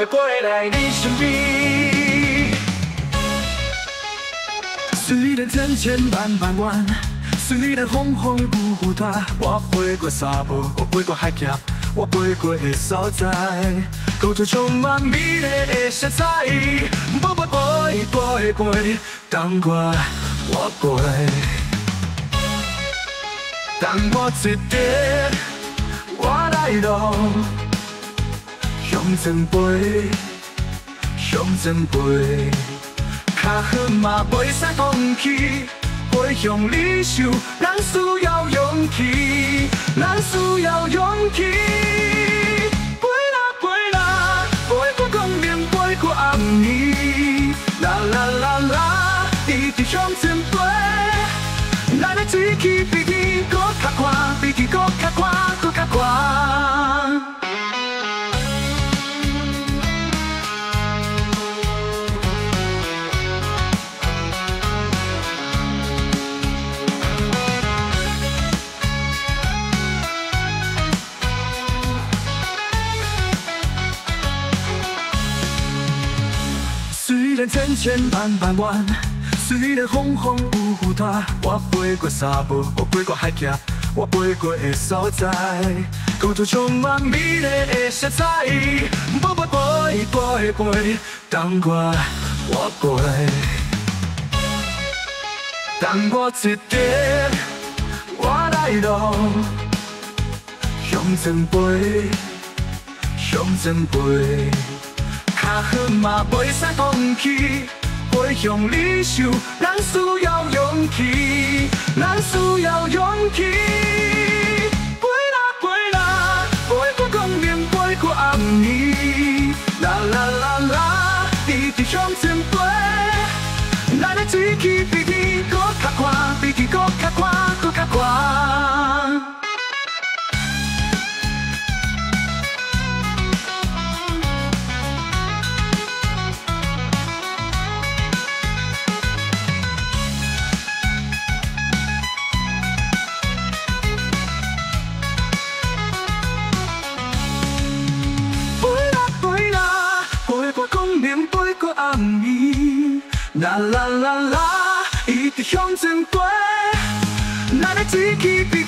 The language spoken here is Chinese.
会飞来你身边。虽然千千万万弯，虽然风风雨雨大，我飞过沙漠，我飞过海峡，我飞过的所在，高处充满美丽的色彩。步步飞飞飞，等我过来，等我一点，我来路向前飞，向前飞，脚远嘛袂使放弃。飞向理想，咱需要勇气，咱需要勇气。飞啦飞啦，飞过光明，飞过暗暝，啦啦啦啦，一直向前飞。咱的志气比天搁较宽，比天搁较宽，搁较宽。虽然千千万万弯，虽然风风雨雨大，我飞过沙漠，我飞过海峡，我飞过的所在，高处充满美丽的色彩。步步飞飞飞，等我过来，等我一点，我来路向前飞，向前飞。脚远嘛袂使放弃，飞向理想，咱需要勇气，咱需要勇气。飞啦飞啦，飞过光明，飞过暗暝，啦啦啦啦，一直向前飞。咱的志气比天搁较宽，比天搁较宽，搁较宽。飞过暗暝，啦啦啦啦，一直向前飞，咱的志气比